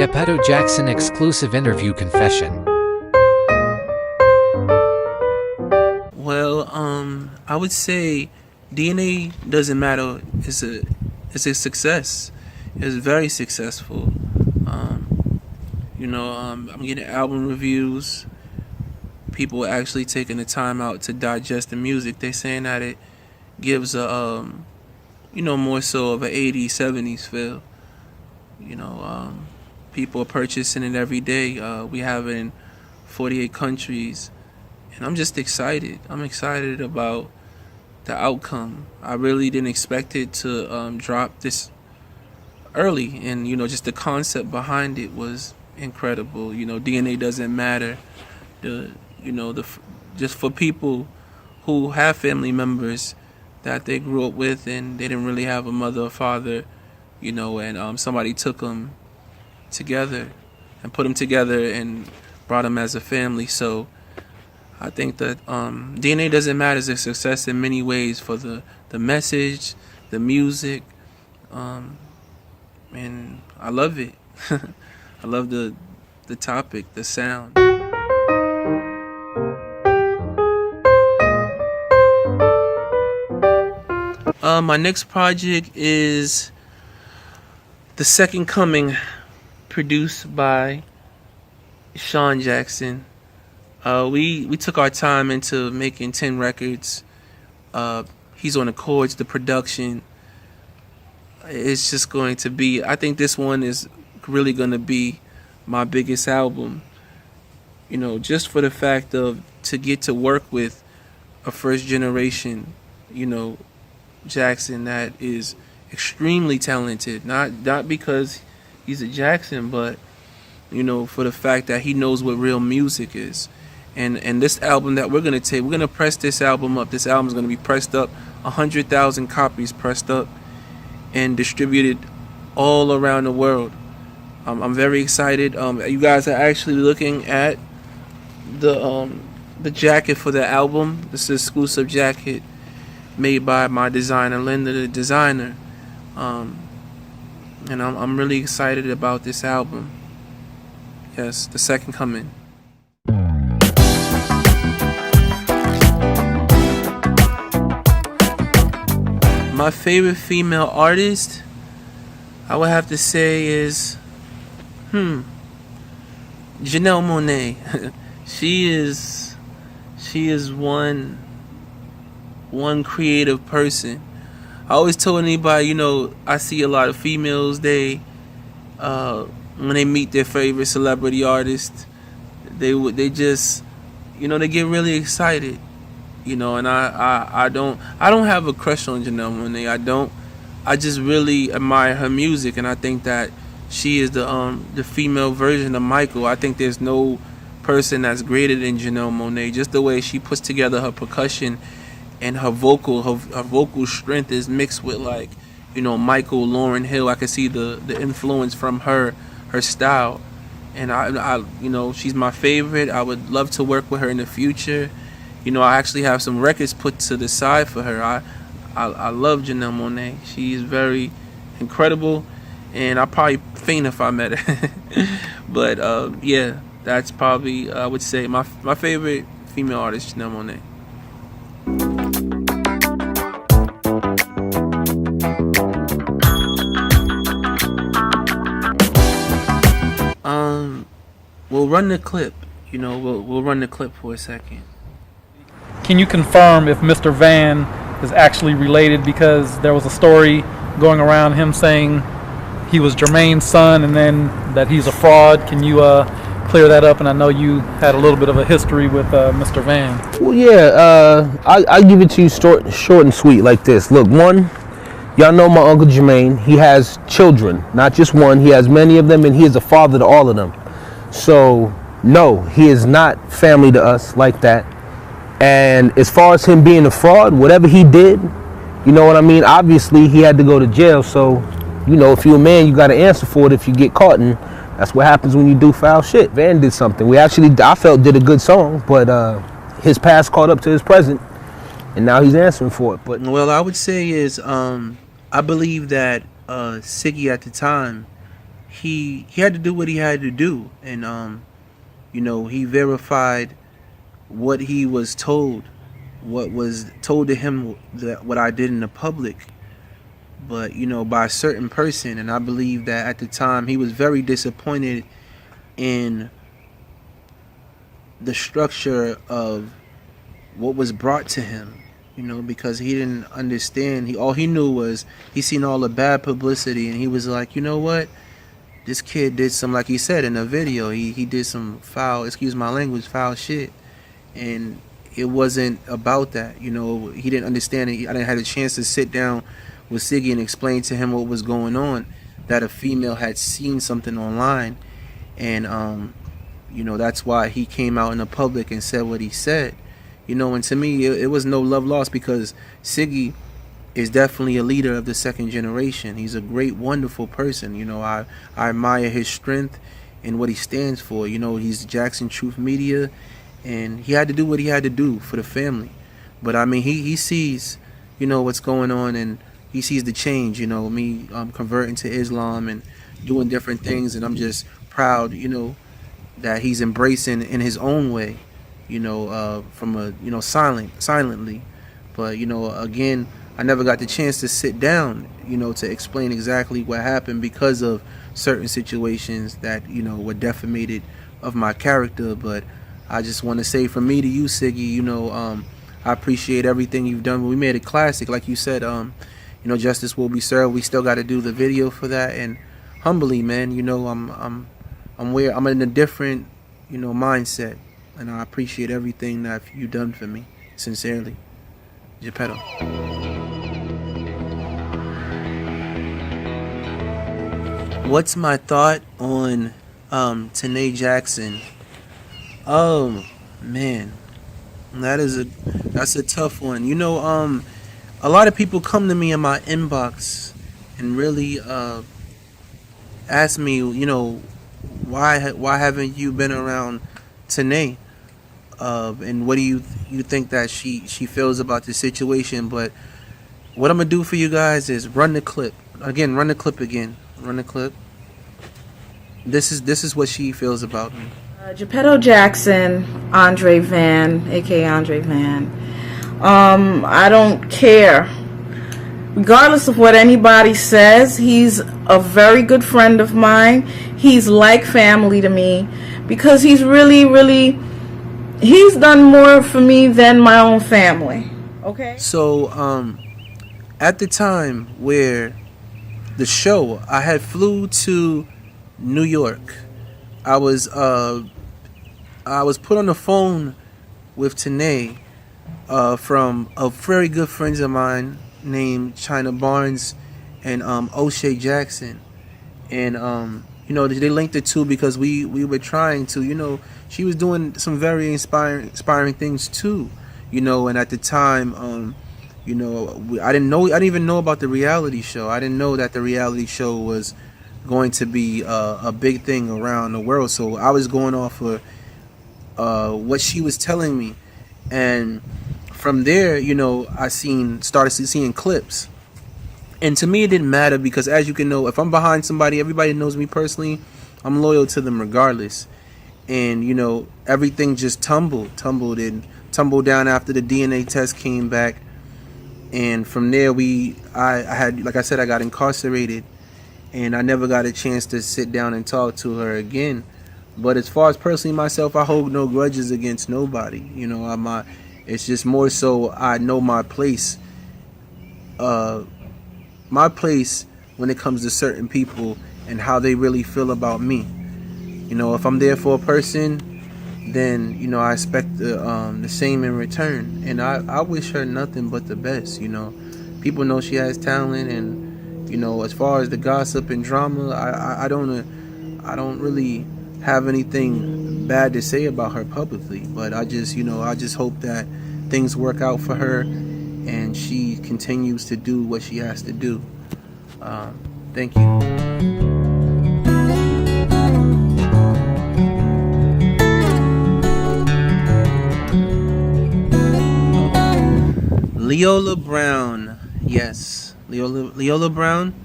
Gepetto Jackson exclusive interview confession. Well, I would say DNA doesn't matter. It's a success. It's very successful. I'm getting album reviews. People actually taking the time out to digest the music. They saying that it gives more so of an 80s, 70s feel. People are purchasing it every day. We have it in 48 countries. And I'm just excited. I'm excited about the outcome. I really didn't expect it to drop this early. And, just the concept behind it was incredible. DNA doesn't matter. Just for people who have family members that they grew up with and they didn't really have a mother or father, and somebody took them together and put them together and brought them as a family. So I think that DNA doesn't matter is a success in many ways for the message, the music, and I love it. I love the topic, the sound. My next project is The Second Coming, produced by Sean Jackson. We took our time into making 10 records. He's on the chords, the production. It's just going to be, I think this one is really going to be my biggest album. Just for the fact of to get to work with a first generation, Jackson that is extremely talented. Not because he's a Jackson, but for the fact that he knows what real music is. And this album that we're gonna press this album up. This album is gonna be pressed up, 100,000 copies pressed up and distributed all around the world. I'm very excited. You guys are actually looking at the jacket for the album. This is an exclusive jacket made by my designer, Linda, the designer. And I'm really excited about this album. Yes, The Second Coming. My favorite female artist, I would have to say is, Janelle Monáe. She is one creative person. I always told anybody, I see a lot of females, they when they meet their favorite celebrity artist, they just they get really excited. And I don't have a crush on Janelle Monáe. I just really admire her music, and I think that she is the female version of Michael. I think there's no person that's greater than Janelle Monáe. Just the way she puts together her percussion and her vocal strength is mixed with Michael, Lauryn Hill. I can see the influence from her style, and I she's my favorite. I would love to work with her in the future. I actually have some records put to the side for her. I love Janelle Monáe. She's very incredible, and I'll probably faint if I met her. But yeah, that's probably I would say my favorite female artist, Janelle Monáe. We'll run the clip. We'll run the clip for a second. Can you confirm if Mr. Van is actually related? Because there was a story going around him saying he was Jermaine's son and then that he's a fraud. Can you clear that up? And I know you had a little bit of a history with Mr. Van. Well, yeah, I'll give it to you short and sweet like this. Look, one, y'all know my Uncle Jermaine. He has children, not just one. He has many of them, and he is a father to all of them. So, no, he is not family to us like that. And as far as him being a fraud, whatever he did, you know what I mean? Obviously, he had to go to jail. So, if you're a man, you got to answer for it if you get caught. And that's what happens when you do foul shit. Van did something. I felt did a good song, but his past caught up to his present. And now he's answering for it. But well, I would say is I believe that Siggy at the time, he had to do what he had to do, and he verified what he was told, what was told to him, that what I did in the public, but by a certain person. And I believe that at the time he was very disappointed in the structure of what was brought to him, because he didn't understand. All he knew was he seen all the bad publicity, and he was like, you know what, this kid did some, like he said in the video, he did some foul, excuse my language, foul shit. And it wasn't about that. He didn't understand it. I didn't have a chance to sit down with Siggy and explain to him what was going on, that a female had seen something online. And that's why he came out in the public and said what he said. And to me, it was no love lost, because Siggy is definitely a leader of the second generation. He's a great, wonderful person. I admire his strength and what he stands for. He's Jackson Truth Media, and he had to do what he had to do for the family. But I mean, he sees, what's going on, and he sees the change. Me converting to Islam and doing different things, and I'm just proud, that he's embracing in his own way, from a silently. But again, I never got the chance to sit down, to explain exactly what happened, because of certain situations that were defamated of my character. But I just want to say, from me to you, Siggy, I appreciate everything you've done. We made a classic, like you said. Justice will be served. We still got to do the video for that, and humbly, man, I'm in a different, mindset, and I appreciate everything that you've done for me. Sincerely, Gepetto. What's my thought on Tanae Jackson? Oh man, that's a tough one. A lot of people come to me in my inbox and really ask me, why haven't you been around Tanae? And what do you think that she feels about the situation? But what I'm gonna do for you guys is run the clip again. Run the clip. This is what she feels about me. Gepetto Jackson, Andre Van, aka Andre Van. I don't care. Regardless of what anybody says, he's a very good friend of mine. He's like family to me, because he's really, he's done more for me than my own family. Okay? So, at the time where the show, I had flew to New York. I was put on the phone with Tanae from a very good friends of mine named China Barnes and O'Shea Jackson. And they linked the two because we were trying to, she was doing some very inspiring things too, and at the time I didn't even know about the reality show. I didn't know that the reality show was going to be a big thing around the world. So I was going off of what she was telling me, and from there, I started seeing clips. And to me, it didn't matter, because as you can know, if I'm behind somebody, everybody knows me personally, I'm loyal to them regardless. And everything just tumbled down after the DNA test came back. And from there, I had, like I said, I got incarcerated, and I never got a chance to sit down and talk to her again. But as far as personally myself, I hold no grudges against nobody. It's just more so I know my place. My place when it comes to certain people and how they really feel about me. If I'm there for a person, then I expect the same in return. And I wish her nothing but the best. People know she has talent, and as far as the gossip and drama, I don't really have anything bad to say about her publicly. But I just hope that things work out for her and she continues to do what she has to do. Thank you. Leola Brown, yes, Leola Brown.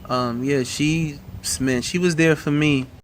Yeah, she man, she was there for me.